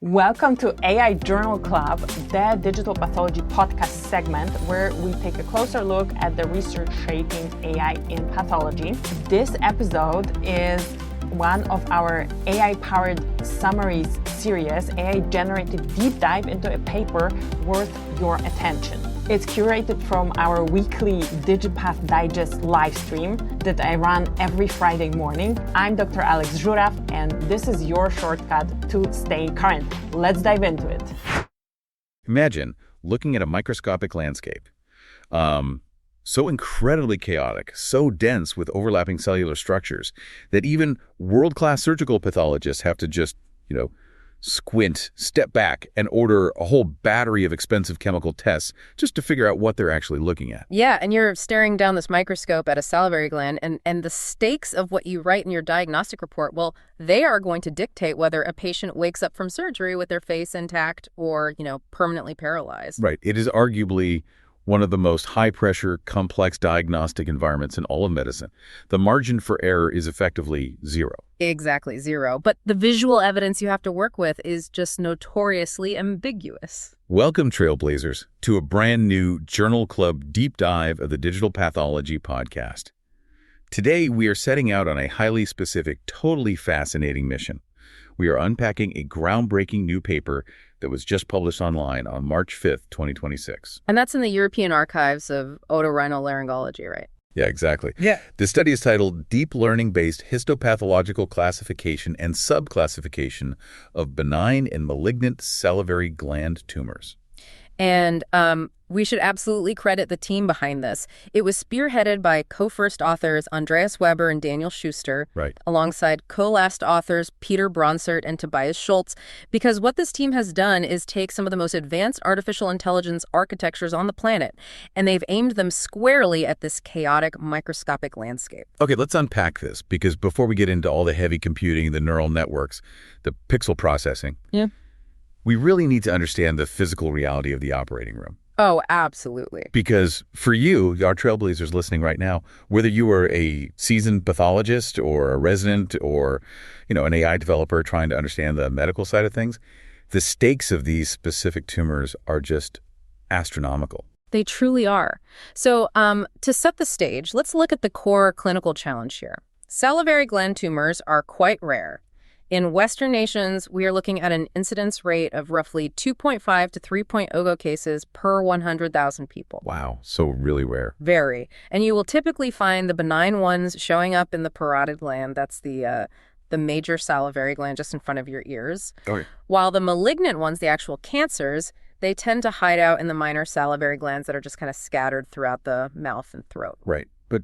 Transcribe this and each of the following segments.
Welcome to AI Journal Club, the Digital Pathology Podcast segment where we take a closer look at the research shaping AI in pathology. This episode is one of our AI-powered summaries series, AI-generated deep dive into a paper worth your attention. It's curated from our weekly DigiPath Digest live stream that I run every Friday morning. I'm Dr. Alex Żuraw, and this is your shortcut to stay current. Let's dive into it. Imagine looking at a microscopic landscape. So incredibly chaotic, so dense with overlapping cellular structures that even world-class surgical pathologists have to just, squint, step back, and order a whole battery of expensive chemical tests just to figure out what they're actually looking at. Yeah, and you're staring down this microscope at a salivary gland, and the stakes of what you write in your diagnostic report, well, they are going to dictate whether a patient wakes up from surgery with their face intact or, permanently paralyzed. Right. It is arguably one of the most high-pressure, complex diagnostic environments in all of medicine. The margin for error is effectively zero. Exactly, zero. But the visual evidence you have to work with is just notoriously ambiguous. Welcome, Trailblazers, to a brand new Journal Club deep dive of the Digital Pathology Podcast. Today, we are setting out on a highly specific, totally fascinating mission. We are unpacking a groundbreaking new paper that was just published online on March 5th, 2026. And that's in the European Archives of Oto-Rhino-Laryngology, right? Yeah, exactly. Yeah. The study is titled Deep Learning-Based Histopathological Classification and Subclassification of Benign and Malignant Salivary Gland Tumors. And we should absolutely credit the team behind this. It was spearheaded by co-first authors Andreas Weber and Daniel Schuster, right, alongside co-last authors Peter Bronsert and Tobias Schulz, because what this team has done is take some of the most advanced artificial intelligence architectures on the planet, and they've aimed them squarely at this chaotic microscopic landscape. Okay, let's unpack this, because before we get into all the heavy computing, the neural networks, the pixel processing, we really need to understand the physical reality of the operating room. Oh, absolutely. Because for you, our trailblazers listening right now, whether you are a seasoned pathologist or a resident or, an AI developer trying to understand the medical side of things, the stakes of these specific tumors are just astronomical. They truly are. So to set the stage, let's look at the core clinical challenge here. Salivary gland tumors are quite rare. In Western nations, we are looking at an incidence rate of roughly 2.5 to 3.0 cases per 100,000 people. Wow, so really rare. Very. And you will typically find the benign ones showing up in the parotid gland. That's the major salivary gland just in front of your ears. Okay. While the malignant ones, the actual cancers, they tend to hide out in the minor salivary glands that are just kind of scattered throughout the mouth and throat. Right. But,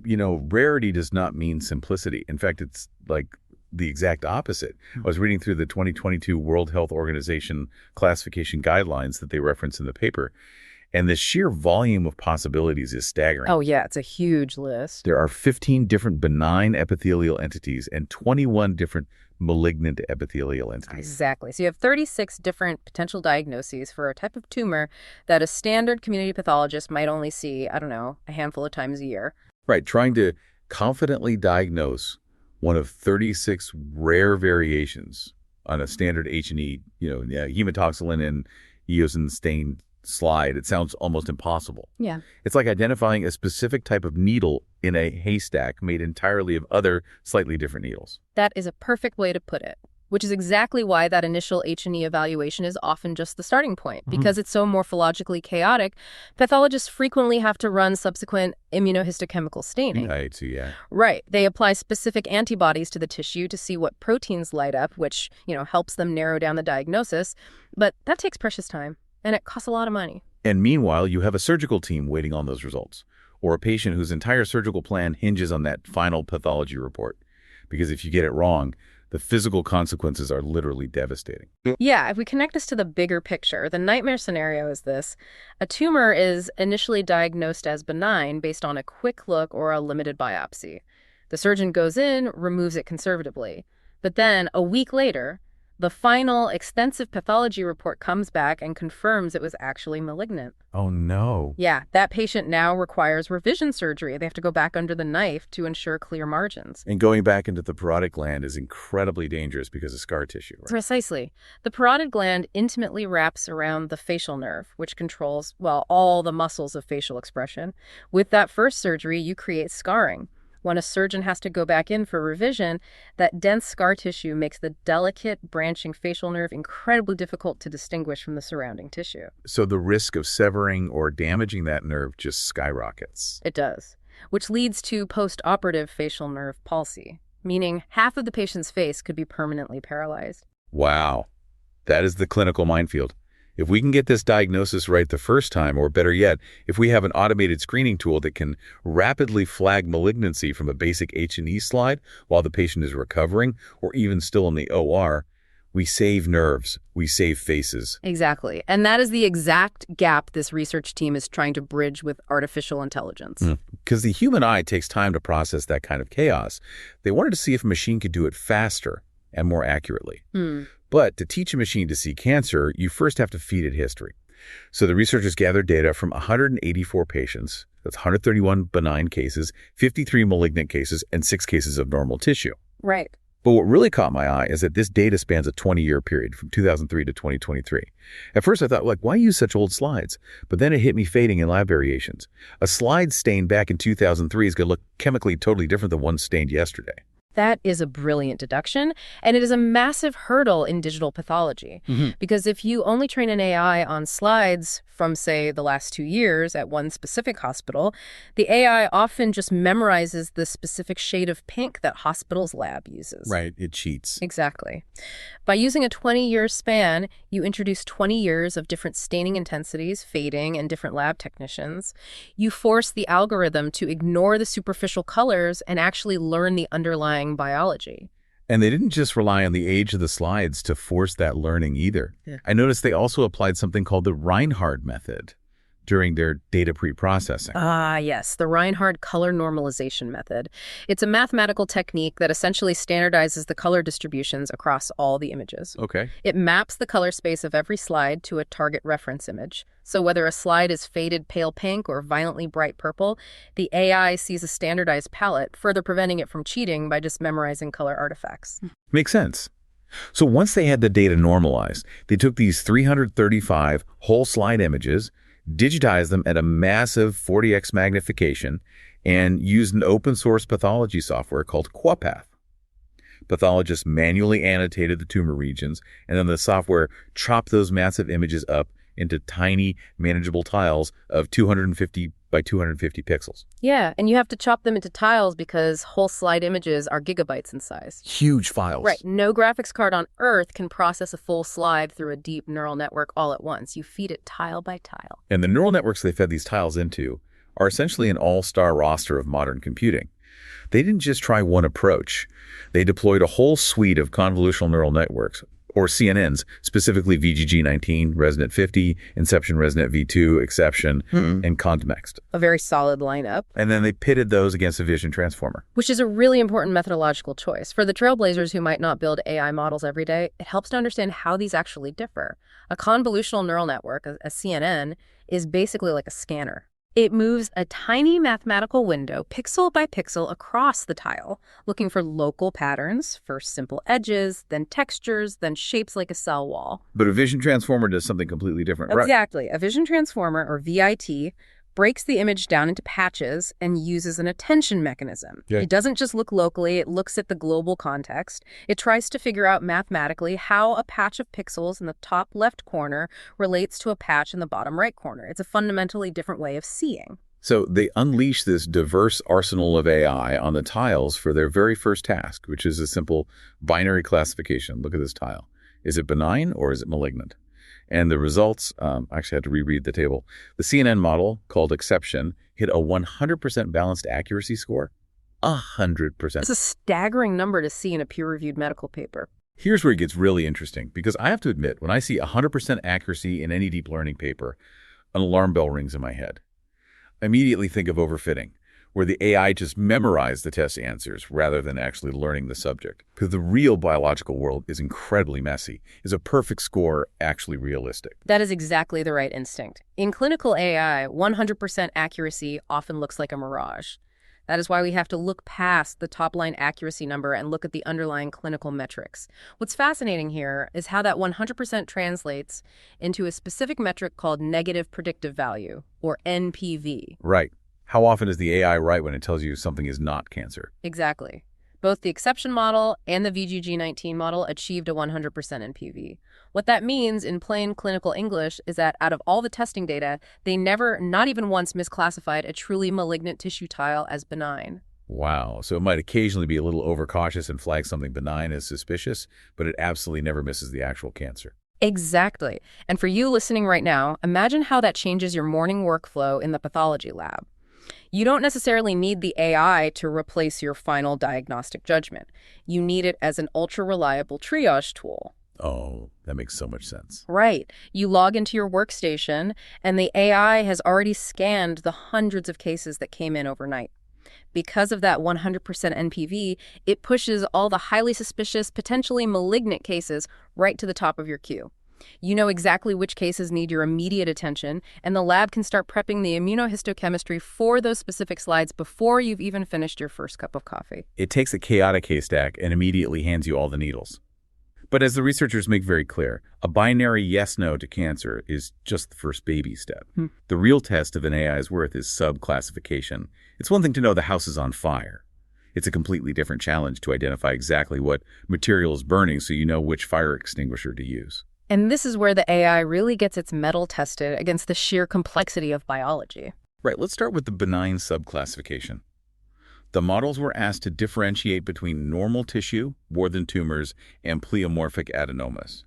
rarity does not mean simplicity. In fact, it's like the exact opposite. I was reading through the 2022 World Health Organization classification guidelines that they reference in the paper, and the sheer volume of possibilities is staggering. Oh, yeah, it's a huge list. There are 15 different benign epithelial entities and 21 different malignant epithelial entities. Exactly. So you have 36 different potential diagnoses for a type of tumor that a standard community pathologist might only see, a handful of times a year. Right, trying to confidently diagnose one of 36 rare variations on a standard H&E, hematoxylin and eosin stain slide. It sounds almost impossible. Yeah. It's like identifying a specific type of needle in a haystack made entirely of other slightly different needles. That is a perfect way to put it, which is exactly why that initial H&E evaluation is often just the starting point. Because it's so morphologically chaotic, pathologists frequently have to run subsequent immunohistochemical staining. Right, so yeah. Right. They apply specific antibodies to the tissue to see what proteins light up, which, helps them narrow down the diagnosis. But that takes precious time, and it costs a lot of money. And meanwhile, you have a surgical team waiting on those results, or a patient whose entire surgical plan hinges on that final pathology report. Because if you get it wrong, the physical consequences are literally devastating. Yeah, if we connect this to the bigger picture, the nightmare scenario is this. A tumor is initially diagnosed as benign based on a quick look or a limited biopsy. The surgeon goes in, removes it conservatively. But then, a week later, The final extensive pathology report comes back and confirms it was actually malignant. Oh, no. Yeah, that patient now requires revision surgery. They have to go back under the knife to ensure clear margins. And going back into the parotid gland is incredibly dangerous because of scar tissue, right? Precisely. The parotid gland intimately wraps around the facial nerve, which controls, well, all the muscles of facial expression. With that first surgery, you create scarring. When a surgeon has to go back in for revision, that dense scar tissue makes the delicate branching facial nerve incredibly difficult to distinguish from the surrounding tissue. So the risk of severing or damaging that nerve just skyrockets. It does, which leads to post-operative facial nerve palsy, meaning half of the patient's face could be permanently paralyzed. Wow. That is the clinical minefield. If we can get this diagnosis right the first time, or better yet, if we have an automated screening tool that can rapidly flag malignancy from a basic H&E slide while the patient is recovering, or even still in the OR, we save nerves, we save faces. Exactly. And that is the exact gap this research team is trying to bridge with artificial intelligence. Because the human eye takes time to process that kind of chaos. They wanted to see if a machine could do it faster and more accurately. But to teach a machine to see cancer, you first have to feed it history. So the researchers gathered data from 184 patients, that's 131 benign cases, 53 malignant cases, and 6 cases of normal tissue. Right. But what really caught my eye is that this data spans a 20-year period from 2003 to 2023. At first I thought, why use such old slides? But then it hit me fading in lab variations. A slide stained back in 2003 is going to look chemically totally different than one stained yesterday. That is a brilliant deduction, and it is a massive hurdle in digital pathology. Because if you only train an AI on slides from, say, the last 2 years at one specific hospital, the AI often just memorizes the specific shade of pink that hospital's lab uses. Right, it cheats. Exactly. By using a 20-year span, you introduce 20 years of different staining intensities, fading, and different lab technicians. You force the algorithm to ignore the superficial colors and actually learn the underlying biology. And they didn't just rely on the age of the slides to force that learning either. I noticed they also applied something called the Reinhardt method during their data pre-processing. Yes, the Reinhardt color normalization method. It's a mathematical technique that essentially standardizes the color distributions across all the images. Okay. It maps the color space of every slide to a target reference image. So whether a slide is faded pale pink or violently bright purple, the AI sees a standardized palette, further preventing it from cheating by just memorizing color artifacts. Makes sense. So once they had the data normalized, they took these 335 whole slide images, digitized them at a massive 40x magnification, and used an open source pathology software called QuaPath. Pathologists manually annotated the tumor regions, and then the software chopped those massive images up into tiny, manageable tiles of 250 by 250 pixels. Yeah, and you have to chop them into tiles because whole slide images are gigabytes in size. Huge files. Right. No graphics card on Earth can process a full slide through a deep neural network all at once. You feed it tile by tile. And the neural networks they fed these tiles into are essentially an all-star roster of modern computing. They didn't just try one approach. They deployed a whole suite of convolutional neural networks, or CNNs, specifically VGG19, Resonant 50, Inception Resonant V2, Exception, and Context. A very solid lineup. And then they pitted those against a vision transformer. Which is a really important methodological choice. For the trailblazers who might not build AI models every day, it helps to understand how these actually differ. A convolutional neural network, a CNN, is basically like a scanner. It moves a tiny mathematical window, pixel by pixel, across the tile, looking for local patterns, first simple edges, then textures, then shapes like a cell wall. But a vision transformer does something completely different, right? Exactly. A vision transformer, or VIT, breaks the image down into patches and uses an attention mechanism. Yeah. It doesn't just look locally, it looks at the global context. It tries to figure out mathematically how a patch of pixels in the top left corner relates to a patch in the bottom right corner. It's a fundamentally different way of seeing. So they unleash this diverse arsenal of AI on the tiles for their very first task, which is a simple binary classification. Look at this tile. Is it benign or is it malignant? And the results, I actually had to reread the table. The CNN model, called Exception, hit a 100% balanced accuracy score. 100%. It's a staggering number to see in a peer-reviewed medical paper. Here's where it gets really interesting, because I have to admit, when I see 100% accuracy in any deep learning paper, an alarm bell rings in my head. I immediately think of overfitting, where the AI just memorized the test answers rather than actually learning the subject. Because the real biological world is incredibly messy. Is a perfect score actually realistic? That is exactly the right instinct. In clinical AI, 100% accuracy often looks like a mirage. That is why we have to look past the top-line accuracy number and look at the underlying clinical metrics. What's fascinating here is how that 100% translates into a specific metric called negative predictive value, or NPV. Right. How often is the AI right when it tells you something is not cancer? Exactly. Both the exception model and the VGG19 model achieved a 100% NPV. What that means in plain clinical English is that out of all the testing data, they never, not even once, misclassified a truly malignant tissue tile as benign. Wow. So it might occasionally be a little overcautious and flag something benign as suspicious, but it absolutely never misses the actual cancer. Exactly. And for you listening right now, imagine how that changes your morning workflow in the pathology lab. You don't necessarily need the AI to replace your final diagnostic judgment. You need it as an ultra-reliable triage tool. Oh, that makes so much sense. Right. You log into your workstation, and the AI has already scanned the hundreds of cases that came in overnight. Because of that 100% NPV, it pushes all the highly suspicious, potentially malignant cases right to the top of your queue. You know exactly which cases need your immediate attention, and the lab can start prepping the immunohistochemistry for those specific slides before you've even finished your first cup of coffee. It takes a chaotic haystack and immediately hands you all the needles. But as the researchers make very clear, a binary yes-no to cancer is just the first baby step. The real test of an AI's worth is subclassification. It's one thing to know the house is on fire. It's a completely different challenge to identify exactly what material is burning so you know which fire extinguisher to use. And this is where the AI really gets its mettle tested against the sheer complexity of biology. Right, let's start with the benign subclassification. The models were asked to differentiate between normal tissue, Warthin tumors, and pleomorphic adenomas.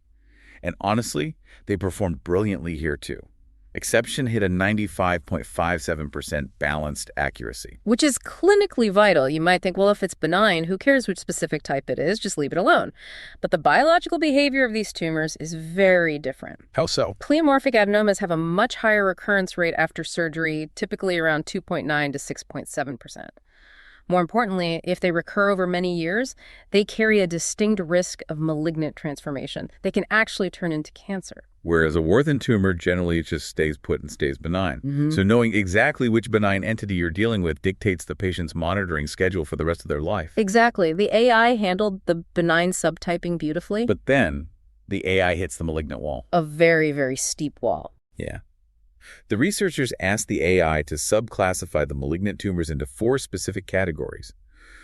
And honestly, they performed brilliantly here too. Exception hit a 95.57% balanced accuracy. Which is clinically vital. You might think, well, if it's benign, who cares which specific type it is? Just leave it alone. But the biological behavior of these tumors is very different. How so? Pleomorphic adenomas have a much higher recurrence rate after surgery, typically around 2.9 to 6.7%. More importantly, if they recur over many years, they carry a distinct risk of malignant transformation. They can actually turn into cancer. Whereas a Warthin tumor generally just stays put and stays benign. So knowing exactly which benign entity you're dealing with dictates the patient's monitoring schedule for the rest of their life. Exactly. The AI handled the benign subtyping beautifully. But then the AI hits the malignant wall. A very, very steep wall. Yeah. The researchers asked the AI to subclassify the malignant tumors into 4 specific categories: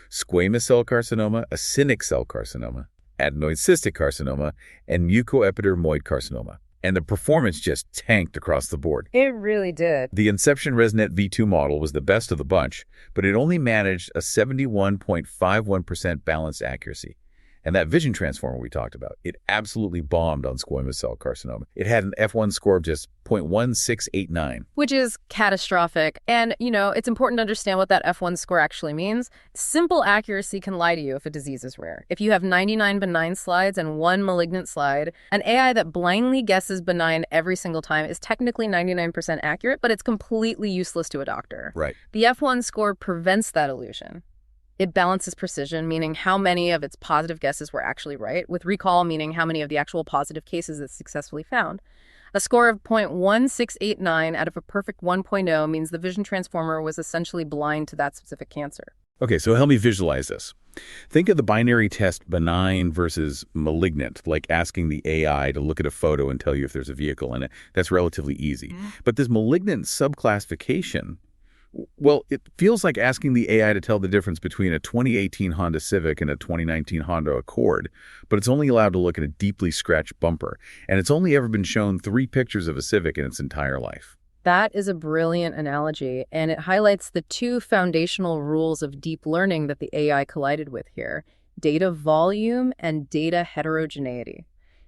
squamous cell carcinoma, acinic cell carcinoma, adenoid cystic carcinoma, and mucoepidermoid carcinoma. And the performance just tanked across the board. It really did. The Inception ResNet V2 model was the best of the bunch, but it only managed a 71.51% balanced accuracy. And that vision transformer we talked about, it absolutely bombed on squamous cell carcinoma. It had an F1 score of just 0.1689. Which is catastrophic. And, it's important to understand what that F1 score actually means. Simple accuracy can lie to you if a disease is rare. If you have 99 benign slides and 1 malignant slide, an AI that blindly guesses benign every single time is technically 99% accurate, but it's completely useless to a doctor. Right. The F1 score prevents that illusion. It balances precision, meaning how many of its positive guesses were actually right, with recall, meaning how many of the actual positive cases it successfully found. A score of 0.1689 out of a perfect 1.0 means the vision transformer was essentially blind to that specific cancer. Okay, so help me visualize this. Think of the binary test benign versus malignant, like asking the AI to look at a photo and tell you if there's a vehicle in it. That's relatively easy. But this malignant subclassification, well, it feels like asking the AI to tell the difference between a 2018 Honda Civic and a 2019 Honda Accord, but it's only allowed to look at a deeply scratched bumper, and it's only ever been shown 3 pictures of a Civic in its entire life. That is a brilliant analogy, and it highlights the 2 foundational rules of deep learning that the AI collided with here: data volume and data heterogeneity.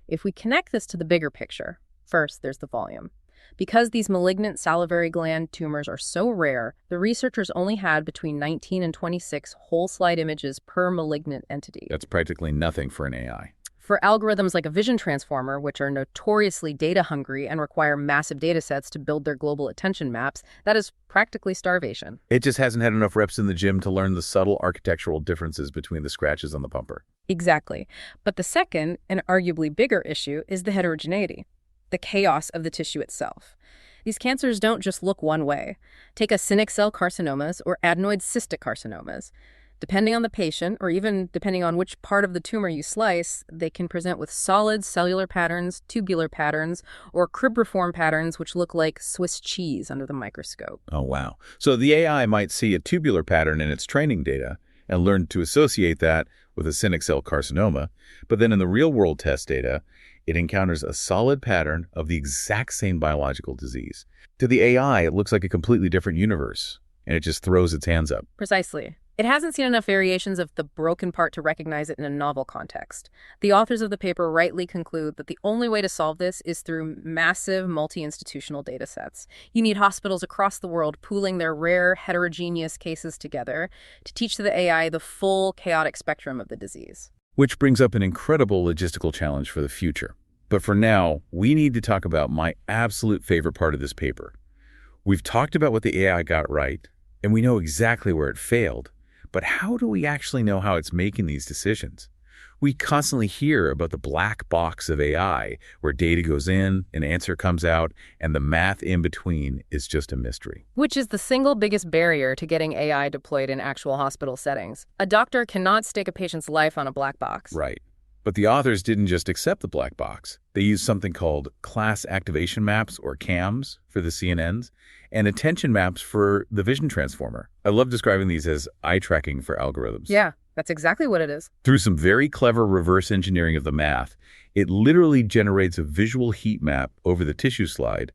If we connect this to the bigger picture, first, there's the volume. Because these malignant salivary gland tumors are so rare, the researchers only had between 19 and 26 whole slide images per malignant entity. That's practically nothing for an AI. For algorithms like a vision transformer, which are notoriously data-hungry and require massive data sets to build their global attention maps, that is practically starvation. It just hasn't had enough reps in the gym to learn the subtle architectural differences between the scratches on the pumper. Exactly. But the second, and arguably bigger issue, is the heterogeneity, the chaos of the tissue itself. These cancers don't just look one way. Take actinic cell carcinomas or adenoid cystic carcinomas. Depending on the patient, or even depending on which part of the tumor you slice, they can present with solid cellular patterns, tubular patterns, or cribriform patterns which look like Swiss cheese under the microscope. Oh, wow. So the AI might see a tubular pattern in its training data and learn to associate that with a actinic cell carcinoma, but then in the real-world test data, it encounters a solid pattern of the exact same biological disease. To the AI, it looks like a completely different universe, and it just throws its hands up. Precisely. It hasn't seen enough variations of the broken part to recognize it in a novel context. The authors of the paper rightly conclude that the only way to solve this is through massive multi-institutional data sets. You need hospitals across the world pooling their rare, heterogeneous cases together to teach the AI the full chaotic spectrum of the disease. Which brings up an incredible logistical challenge for the future. But for now, we need to talk about my absolute favorite part of this paper. We've talked about what the AI got right, and we know exactly where it failed. But how do we actually know how it's making these decisions? We constantly hear about the black box of AI, where data goes in, an answer comes out, and the math in between is just a mystery. Which is the single biggest barrier to getting AI deployed in actual hospital settings. A doctor cannot stake a patient's life on a black box. Right. But the authors didn't just accept the black box. They used something called class activation maps, or CAMs, for the CNNs, and attention maps for the vision transformer. I love describing these as eye tracking for algorithms. Yeah, that's exactly what it is. Through some very clever reverse engineering of the math, it literally generates a visual heat map over the tissue slide,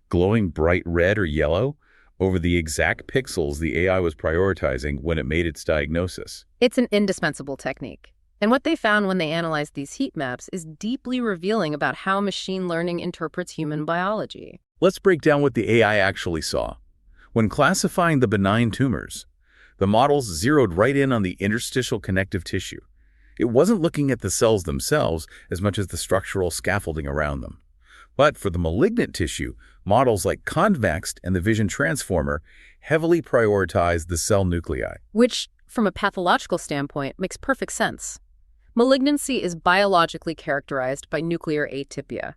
glowing bright red or yellow over the exact pixels the AI was prioritizing when it made its diagnosis. It's an indispensable technique. And what they found when they analyzed these heat maps is deeply revealing about how machine learning interprets human biology. Let's break down what the AI actually saw. When classifying the benign tumors, the models zeroed right in on the interstitial connective tissue. It wasn't looking at the cells themselves as much as the structural scaffolding around them. But for the malignant tissue, models like Convext and the vision transformer heavily prioritized the cell nuclei. Which, from a pathological standpoint, makes perfect sense. Malignancy is biologically characterized by nuclear atypia.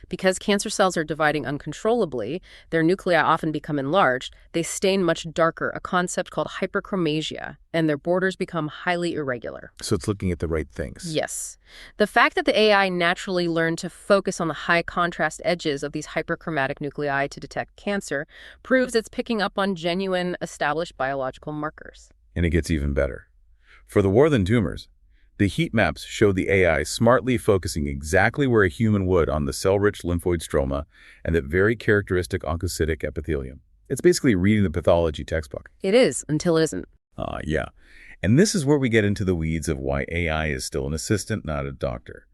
Because cancer cells are dividing uncontrollably, their nuclei often become enlarged, they stain much darker, a concept called hyperchromasia, and their borders become highly irregular. So it's looking at the right things. Yes. The fact that the AI naturally learned to focus on the high contrast edges of these hyperchromatic nuclei to detect cancer proves it's picking up on genuine, established biological markers. And it gets even better. For the Werner tumors, the heat maps show the AI smartly focusing exactly where a human would on the cell-rich lymphoid stroma and that very characteristic oncocytic epithelium. It's basically reading the pathology textbook. It is, until it isn't. Yeah. And this is where we get into the weeds of why AI is still an assistant, not a doctor.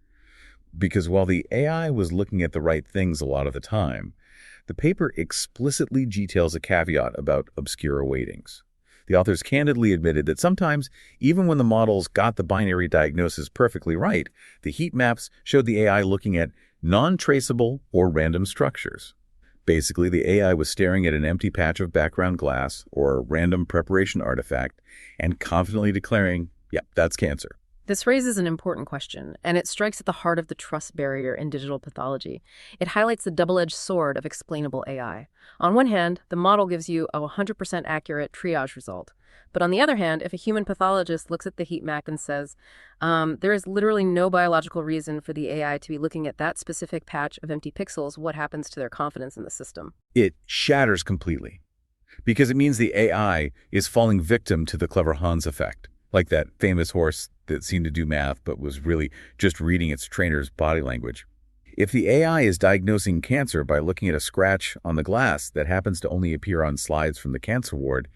Because while the AI was looking at the right things a lot of the time, the paper explicitly details a caveat about obscure weightings. The authors candidly admitted that sometimes, even when the models got the binary diagnosis perfectly right, the heat maps showed the AI looking at non-traceable or random structures. Basically, the AI was staring at an empty patch of background glass or a random preparation artifact and confidently declaring, yep, that's cancer. This raises an important question, and it strikes at the heart of the trust barrier in digital pathology. It highlights the double-edged sword of explainable AI. On one hand, the model gives you a 100% accurate triage result. But on the other hand, if a human pathologist looks at the heat map and says, there is literally no biological reason for the AI to be looking at that specific patch of empty pixels, what happens to their confidence in the system? It shatters completely. Because it means the AI is falling victim to the clever Hans effect, like that famous horse that seemed to do math but was really just reading its trainer's body language. If the AI is diagnosing cancer by looking at a scratch on the glass that happens to only appear on slides from the cancer ward,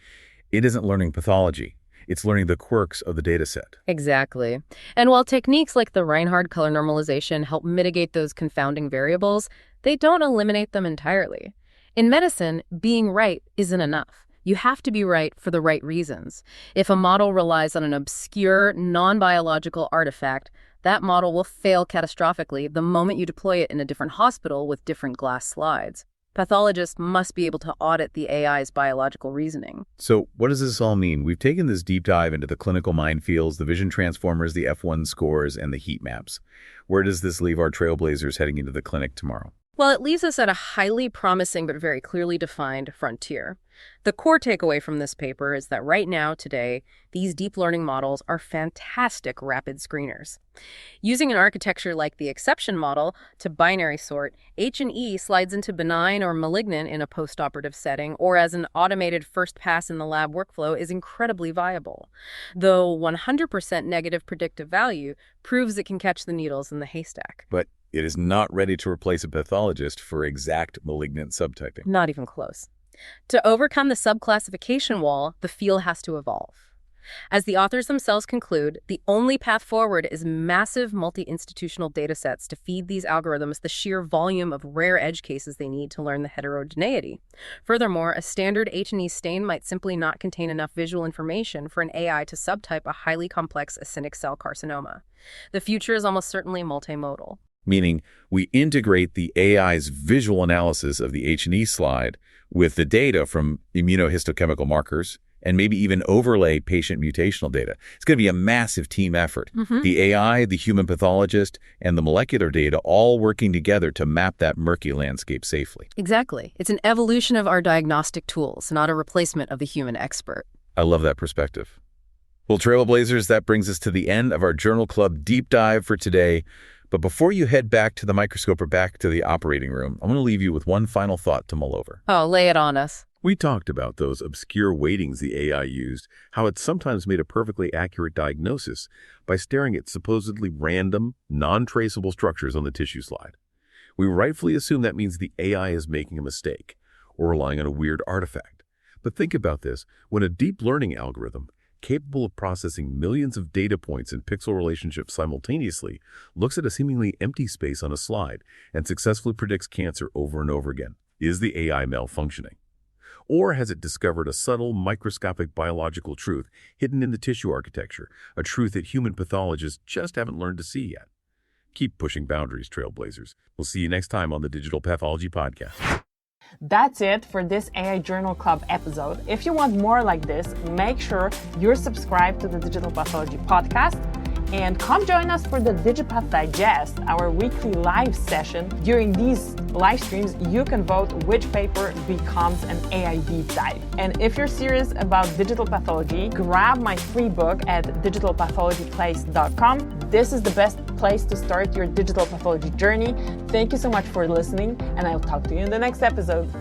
it isn't learning pathology. It's learning the quirks of the data set. Exactly. And while techniques like the Reinhard color normalization help mitigate those confounding variables, they don't eliminate them entirely. In medicine, being right isn't enough. You have to be right for the right reasons. If a model relies on an obscure, non-biological artifact, That model will fail catastrophically the moment you deploy it in a different hospital with different glass slides. Pathologists must be able to audit the AI's biological reasoning. So what does this all mean? We've taken this deep dive into the clinical minefields, the vision transformers, the F1 scores, and the heat maps. Where does this leave our trailblazers heading into the clinic tomorrow? Well, it leaves us at a highly promising but very clearly defined frontier. The core takeaway from this paper is that right now, today, these deep learning models are fantastic rapid screeners. Using an architecture like the exception model to binary sort, H&E slides into benign or malignant in a postoperative setting, or as an automated first pass in the lab workflow is incredibly viable. Though 100% negative predictive value proves it can catch the needles in the haystack. But it is not ready to replace a pathologist for exact malignant subtyping. Not even close. To overcome the subclassification wall, the field has to evolve. As the authors themselves conclude, the only path forward is massive multi-institutional datasets to feed these algorithms the sheer volume of rare edge cases they need to learn the heterogeneity. Furthermore, a standard H&E stain might simply not contain enough visual information for an AI to subtype a highly complex actinic cell carcinoma. The future is almost certainly multimodal. Meaning we integrate the AI's visual analysis of the H&E slide with the data from immunohistochemical markers and maybe even overlay patient mutational data. It's going to be a massive team effort. The AI, the human pathologist, and the molecular data all working together to map that murky landscape safely. Exactly. It's an evolution of our diagnostic tools, not a replacement of the human expert. I love that perspective. Well, Trailblazers, that brings us to the end of our Journal Club deep dive for today. But before you head back to the microscope or back to the operating room, I want to leave you with one final thought to mull over. Oh, lay it on us. We talked about those obscure weightings the AI used, how it sometimes made a perfectly accurate diagnosis by staring at supposedly random, non-traceable structures on the tissue slide. We rightfully assume that means the AI is making a mistake or relying on a weird artifact. But think about this. When a deep learning algorithm, capable of processing millions of data points and pixel relationships simultaneously, looks at a seemingly empty space on a slide and successfully predicts cancer over and over again, is the AI malfunctioning? Or has it discovered a subtle microscopic biological truth hidden in the tissue architecture, a truth that human pathologists just haven't learned to see yet? Keep pushing boundaries, Trailblazers. We'll see you next time on the Digital Pathology Podcast. That's it for this AI Journal Club episode. If you want more like this, make sure you're subscribed to the Digital Pathology Podcast and come join us for the DigiPath Digest, our weekly live session. During these live streams, you can vote which paper becomes an AI deep dive. And if you're serious about digital pathology, grab my free book at digitalpathologyplace.com. This is the best place to start your digital pathology journey. Thank you so much for listening, and I'll talk to you in the next episode.